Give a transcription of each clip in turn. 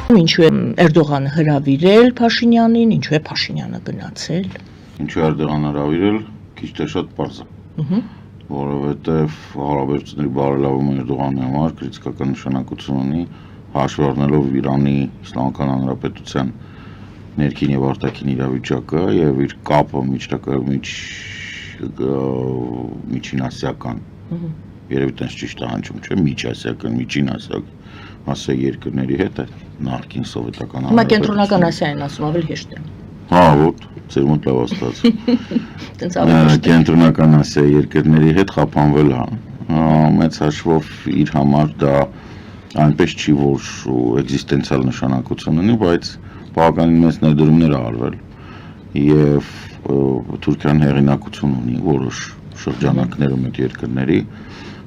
Ինչու է Էրդողանը հրավիրել Փաշինյանին, ինչու է Փաշինյանը գնացել։ Ինչու է Էրդողանը հրավիրել, քիչ թե շատ պարզ է։ Որովհետև հարաբերությունների բարելավումը Էրդողանի համար քրիտիկական նշանակություն ունի, հաշվի առնելով Իրանի Իսլամական Հանրապետության ներքին եւ արտաքին իրավիճակը եւ իր կապը միջինասիական երևի տենց ճիշտ է հնչում, չէ՞, միջասիական, միջինասիական ասա երկրների հետ է նախկին սովետական Հիմա կենտրոնական Ասիային ասում ավելի հեշտ է։ Հա, ոտ, ծեր մոտ լավ ստացվում։ Տենց ավելի հեշտ է։ Կենտրոնական Ասիայի երկրների հետ խափանվել է։ Մեծ հաշվով իր համար դա այնպես չի, որ էգզիստենցիալ նշանակություն ունի, բայց բավականին մեծ ներդրումներ ա արվել եւ Թուրքիան հեղինակություն ունի որոշ շրջանակներում այդ երկրների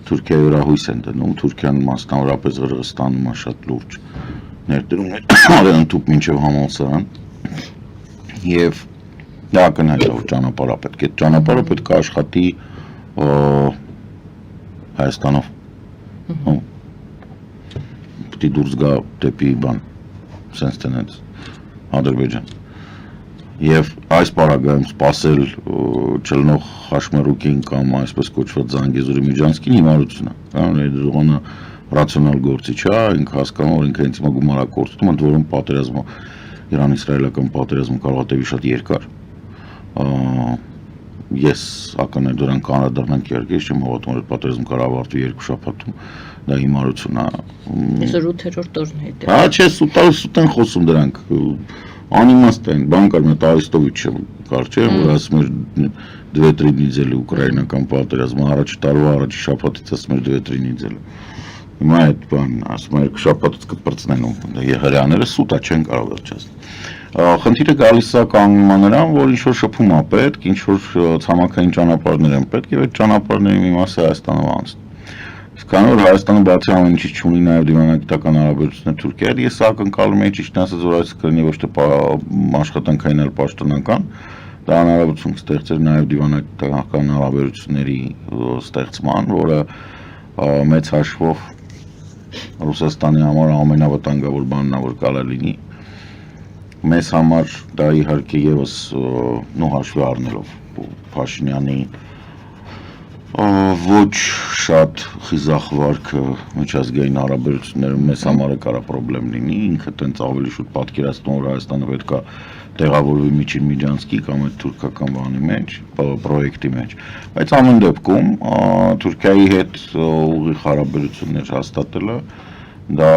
Թուրքիայի վրա հույս են դնում, Թուրքիան մասնավորապես Ղրղստանում է շատ լուրջ ներդրումներ արել ընդհուպ մինչև համալսարան եւ դա ակնհայտ է որ ճանապարհը պետք է ճանապարհը պետք է աշխատի Հայաստանով պետք է դուրս գա դեպի բան sense tenants Ադրբեջան եւ այս պարագայում սпасել չլնող Խաշմերուկին կամ այսպես կոչված Զանգեզուրի Միջանցքին հիմարություն է, Էրդողանը ռացիոնալ գործիչ է, ինքը հասկանում որ ինքը ինձ գումար է կորցնում, ընդ որում պատերազմը Իրան-իսրայելական պատերազմը կարող է տևի շատ երկար։ Ես ակնհայտ դրան կանրադառնանք իհարկե, չեմ հավատում որ պատերազմը կարող ավարտվի 2 շաբաթում, դա հիմարություն է։ Այսօր 8-րդ օրն է դա։ Հա, չէ, սուտ են խոսում դրանք։ Անիմաստ են, բան կար մետ Արիստովիչը կար չէ, որ ասում էր 2-3 նիձել ուկրաինական պատերազմը, առաջ տարվա առաջի շաբաթից ասում էր 2-3 նիձել։ Հիմա այդ բան ասում էր 2 շաբաթից կպրծնեն ու հրեաները սուտ է չեն կարող վերջացնել։ Խնդիրը գալիս է կանգնում է նրան, որ ինչ որ շփում է պետք, ինչ որ ցամաքային ճանապարհներ են պետք եւ այդ ճանապարհների մի մասը Հայաստանով անցնում։ Քանի որ Հայաստանը բացի ամեն ինչից չունի նաև դիվանագիտական հարաբերություններ Թուրքիայի, ես ակնկալում եմ ճիշտ ասած որ այս կլինի ոչ թե աշխատանքային այլ պաշտոնական, դա հնարավորություն կստեղծեր նաև դիվանագիտական հարաբերությունների ստեղծման, որը մեծ հաշվով Ռուսաստանի համար ամենավտանգավոր բանն է որ կարա լինի։ Մեզ համար դա իհարկե եւս հաշվի առնելով Փաշինյանի ոչ շատ խիզախ վարքը միջազգային հարաբերություններում մեզ համար կարա խնդրեմ լինի, ինքը տենց ավելի շուտ պատկերացնում որ Հայաստանը պետք է տեղավորվի միջին Միջանցքի կամ այդ թուրքական բանի մեջ, պրոյեկտի մեջ, բայց ամեն դեպքում Թուրքիայի հետ ուղիղ հարաբերություններ հաստատելը դա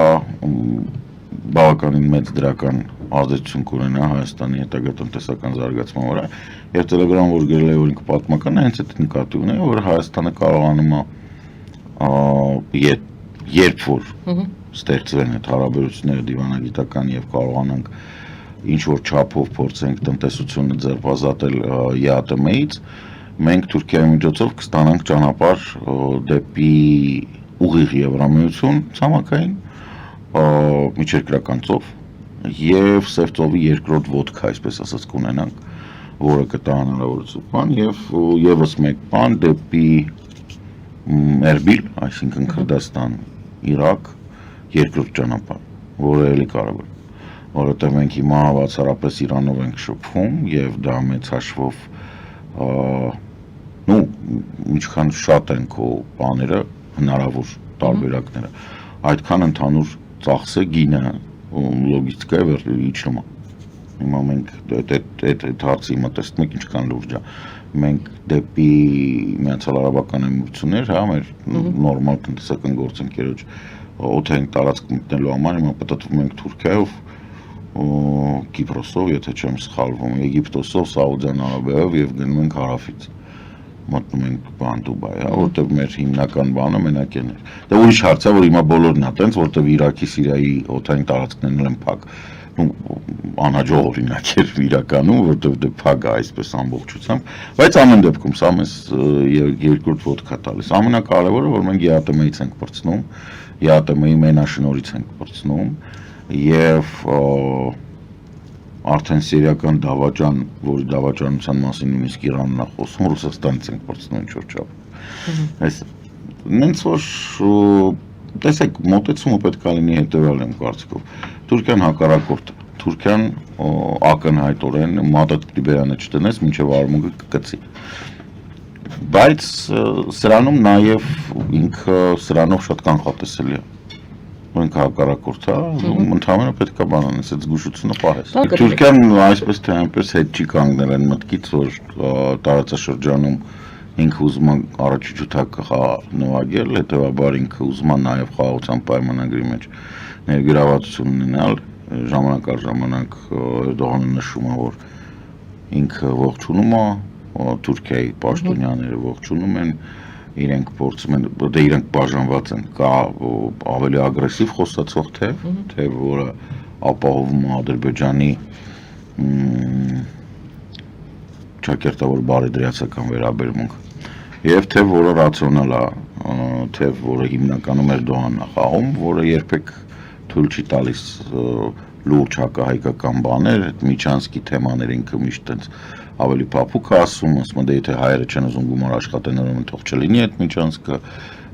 բավականին մեծ դրական ազդեցություն կունենա Հայաստանի հետագա տնտեսական զարգացման վրա եւ Telegram որ գրել է որ ինքը պատմական է հենց այդ նկատի ունի որ Հայաստանը կարողանում է երբ որ ստեղծվեն այդ հարաբերությունները դիվանագիտական եւ կարողանանք ինչ որ չափով փորձենք տնտեսությունը ձեռբազատել ԵԱՏՄ-ից մենք Թուրքիայի միջոցով կստանանք ճանապարհ դեպի ուղիղ Եվրամիություն ցամաքային միջերկրական ծով եւ Սև ծովի երկրորդ ոտքը, այսպես ասած կունենանք, որը կտա հնարավորություն բան եւ եւս մեկ բան դեպի Էրբիլ, այսինքն Քրդաստան, Իրաք, երկրորդ ճանապարհ, որը էլի կարևոր է, որովհետեւ մենք հիմա բացառապես Իրանով ենք շփվում եւ դա մեծ հաշվով ինչքան շատ են քո բաները հնարավոր տարբերակները, այդքան ընդհանուր ծախսը գինը լոգիստիկայի իջնում է։ Հիմա մենք այդ հարցի հիմա տեսնում ենք ինչքան լուրջ է։ Մենք դեպի Միացյալ Արաբական Էմիրություններ, հա, մեր նորմալ տնտեսական գործընկերոջ օթային տարածք մտնելու համար հիմա պատտվում ենք Թուրքիայով, Կիպրոսով, եթե չեմ սխալվում, Եգիպտոսով, Սաուդյան Արաբիայով եւ գնում ենք հարավից։ Մտնում ենք բան Դուբայ, հա, որտեղ մեր հիմնական բանը մենակեն է։ Դա ուրիշ հարց է, որ հիմա բոլորն է տենց, որտեղ Իրաքի, Սիրիայի օթային տարածքներն են փակ։ Անհաջող օրինակ էր իրականում, որտեղ դե փակ է այսպես ամբողջությամբ, բայց ամեն դեպքում սա մեզ երկրորդ ոտքա տալիս։ Ամենակարևորը, որ մենք ԵԱՏՄ-ից ենք պրծնում, ԵԱՏՄ-ի մենաշնորհից ենք պրծնում եւ արդեն սիրիական դավաճան, որի դավաճանության մասին նույնիսկ Իրանն է խոսում, Ռուսաստանից ենք պրծնում ինչ-որ չափ։ Այս նենց որ տեսեք, մոտեցումը պետք է լինի հետևյալ եմ կարծիքով։ Թուրքիան հակառակորդ է։ Թուրքիան ակնհայտորեն մատը Լիբերանը չտնես, մինչև արմունկը կկծի։ Բայց սրանում նաև ինքը սրանով շատ կանխատեսելի է։ Ինքը հակառակորդ է, ընդհանրապես պետք է բան անես, այդ զգուշությունը պահես։ Թուրքիան այսպես թե այնպես հետ չի կանգնել այն մտքից, որ տարածաշրջանում ինքը ուզում է առաջուճութակ նվագել, հետևաբար ինքը ուզում է նաև խաղաղության պայմանագրի մեջ ներգրավվածություն ունենալ, ժամանակ առ ժամանակ Էրդողանը նշում է, որ ինքը ողջունում է, Թուրքիայի պաշտոնյաները ողջունում են, իրենք փորձում են, դե իրենք բաժանված են, կա ավելի ագրեսիվ խոսացող թեև, որը ապահովում է Ադրբեջանի ճակերտավոր բարեդրացական վերաբերմունք, եւ թեև որը ռացիոնալ է, թեև որը հիմնականում Էրդողանն է խաղում, որը երբեք թույլ չի տալիս լուրջ հակահայկական բաներ, այդ Միչանսկի թեմաներ ինքը միշտ տենց ավելի փափուկ է ասում, դե եթե հայերը չեն ուզում գումար աշխատեն, ուրեմն թող չլինի այդ Միչանսկը,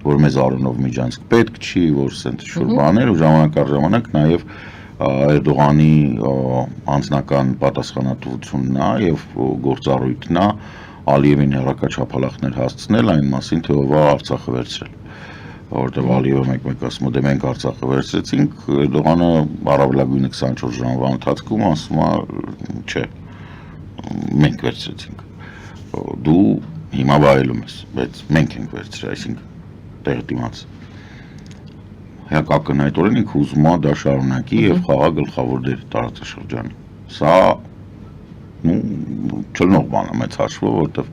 որ մեզ առնով Միչանսկ պետք չի, որ սենց շուտ բաներ, ու ժամանակ առ ժամանակ նաև Էրդողանի անձնական պատասխանատվությունն է եւ գործառույթն է Ալիևին հեռակաչափալախներ հասցնել այն մասին, թե ով է Արցախը վերցրել, որտեղ Ալիևը մեկ-մեկ ասում է, դե մենք Արցախը վերցրեցինք, Էրդողանը առավելագույնը 24 ժամվա ընթացքում ասում է, չէ, մենք վերցրեցինք, դու հիմա վայելում ես, բայց մենք ենք վերցրել, այսինքն տեղը դիմաց։ Ակնհայտորեն ինքը ուզում է դա շարունակի եւ խաղա գլխավոր դեր տարածաշրջանում։ Սա չլնող բան է մեծ հաշվով, որովհետեւ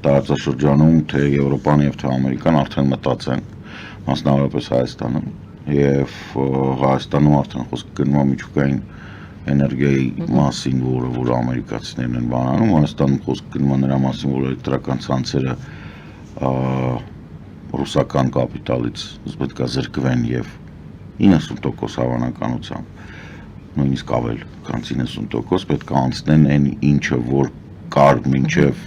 տարածաշրջանում թե Եվրոպան եւ թե Ամերիկան արդեն մտած են, մասնավորապես Հայաստանում, եւ Հայաստանում արդեն խոսքը գնում է միջուկային էներգիայի մասին, որը ամերիկացիներն են բանանում, Հայաստանում խոսքը գնում է նրա մասին, որ էլեկտրական ցանցերը ռուսական կապիտալից պետք է զրկվեն եւ 90% հավանականությամբ, նույնիսկ ավել, քան 90% պետք է անցնեն այն ինչը որ կար մինչեւ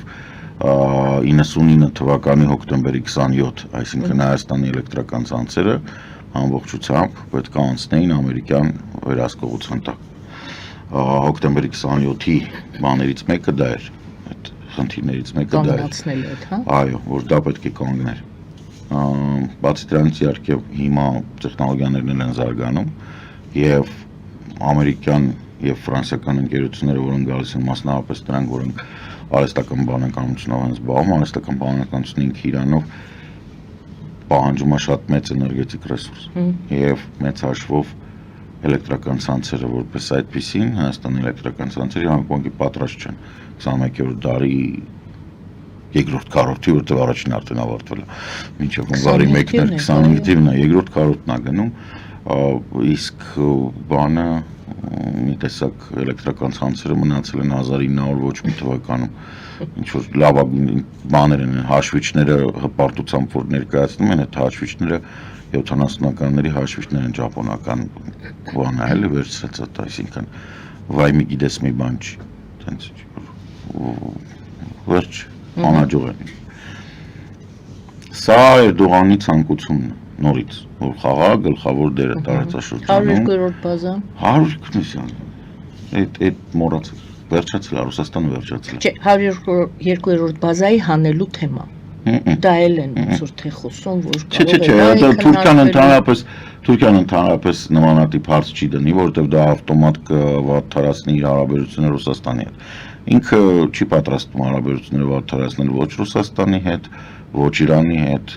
99 թվականի հոկտեմբերի 27, այսինքն Հայաստանի էլեկտրական ցանցերը ամբողջությամբ պետք է անցնեին ամերիկյան վերահսկողության տակ։ Հոկտեմբերի 27-ի բաներից մեկը դա էր, այդ խնդիրներից մեկը դա էր։ Այո, որ դա պետք է կանգներ։ Բացի դրանից իհարկե հիմա տեխնոլոգիաներն են զարգանում եւ ամերիկյան եւ ֆրանսիական ընկերությունները, որոնք գալիս են մասնավորապես դրանք, որոնք արհեստական բանականությունով են զբաղվում, արհեստական բանականությունը ինքը իրանով պահանջում է շատ մեծ էներգետիկ ռեսուրս եւ մեծ հաշվով էլեկտրական ցանցերը որպես այդպեսին, Հայաստանի էլեկտրական ցանցերը համակոնքի պատրաստ չեն 21-րդ դարի երկրորդ քառորդի, որտեղ առաջին արդեն ավարտվել է, մինչև հունվարի 1-ն էր 25 թիվն է, երկրորդ քառորդն է գնում, իսկ բանը մի տեսակ էլեկտրական ցանցերը մնացել են 1900 ոչ մի թվականում, ինչ որ լավագույն բաներ են, հաշվիչները հպարտությամբ որ ներկայացնում են, այդ հաշվիչները 70-ականների հաշվիչներ են ճապոնական բանը էլի վերցրած, այսինքն վայ մի գիտես մի բան չի, տենց վերջ անհաջող է։ Սա Էրդողանի ցանկությունն է նորից, որ խաղա գլխավոր դերը տարածաշրջանում։ 102-րդ բազա։ 100 այդ մոռացել, վերջացել է, Ռուսաստանը վերջացել է։ Չէ, 102-րդ բազայի հանելու թեմա։ Դա էլ են ոնց թե խոսում, որ Թուրքիան ընդհանրապես նմանատիպ հարց չի դնի, որովհետև դա ավտոմատ կվատթարացնի իր հարաբերությունները Ռուսաստանի հետ։ Ինքը չի պատրաստվում հարաբերությունները վատթարացնել ոչ Ռուսաստանի հետ, ոչ Իրանի հետ,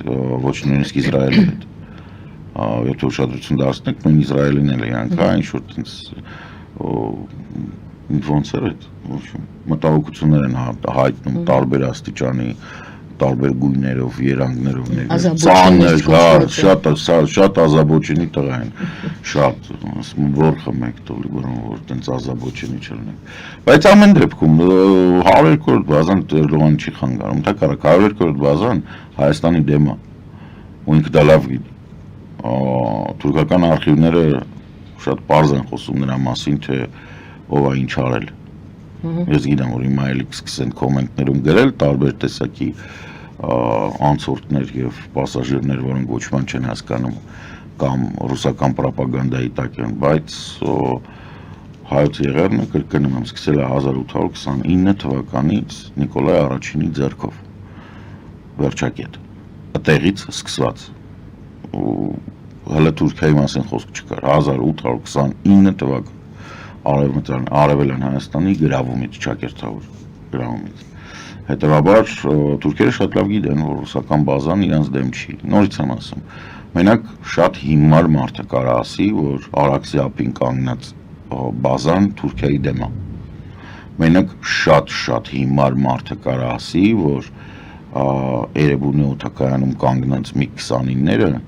ոչ նույնիսկ Իսրայելի հետ։ Եթե ուշադրություն դարձնեք, նույն Իսրայելին էլ իրանք, ինչ որ տենց ոնց էր այդ, մտահոգություններ են հայտնում տարբեր աստիճանի տարբեր գույներով, երանգներով ներկայացնում, շատ ազաբոչենի տղա են, շատ, ասում որ խմեք տոլի, որ տենց ազաբոչենի չլնենք, բայց ամեն դեպքում 102-րդ բազան Էրդողանը չի խանգարում, թակարակ 102-րդ բազան Հայաստանի դեմ է, ու ինքը դա լավ գիտի, թուրքական արխիվները շատ պարզ են խոսում նրա մասին, թե ով է ինչ արել, ես գիտեմ, որ հիմա էլի կսկսեն կոմենտներում գրել տարբեր տեսակի անցորդներ եւ պասաժիրներ, որոնք ոչ բան չեն հասկանում, կամ ռուսական պրոպագանդայի տակ են, բայց հայոց եղերնը կրկնում եմ սկսել է 1829 թվականից Նիկոլայ առաջինի ձեռքով վերջակետ տեղից սկսված հələ Թուրքիայի մասին խոսք չկար 1829 թվական արևելյան Հայաստանի գրավումից ճակերտավոր գրավումից հետևաբար թուրքերը շատ լավ գիտեն որ ռուսական բազան իրենց դեմ չի նորից եմ ասում մենակ շատ հիմար մարդը կարա ասի որ Արաքսի ափին կանգնած բազան Թուրքիայի դեմ է մենակ շատ հիմար մարդը կարա ասի որ Էրեբունի օդակայանում կանգնած մի 29-ները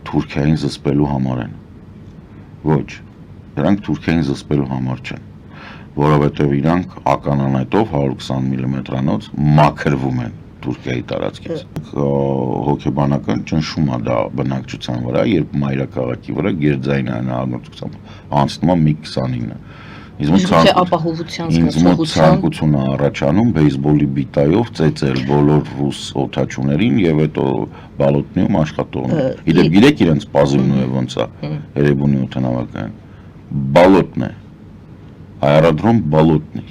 Թուրքիային զսպելու համար են ոչ դրանք Թուրքիային զսպելու համար չեն որովհետև իրանք ականանետով 120 մմ-անոց մաքրվում են Թուրքիայի տարածքից հոգեբանական ճնշում է դա բնակչության վրա երբ մայրաքաղաքի վրա գերձայնային հաղորդակցությամբ անցնում է MiG-29 Ինձ մոտ ցանկություն է առաջանում բեյսբոլի բիտայով ծեծել բոլոր ռուս օդաչուներին եւ հետո բալոտնիում աշխատողներ։ Իդեպ գիտեք իրենց պազիվնոյը ոնց է Էրեբունի օդանավակայան։ Բալոտնե։ Աերոդրոմ բալոտնի։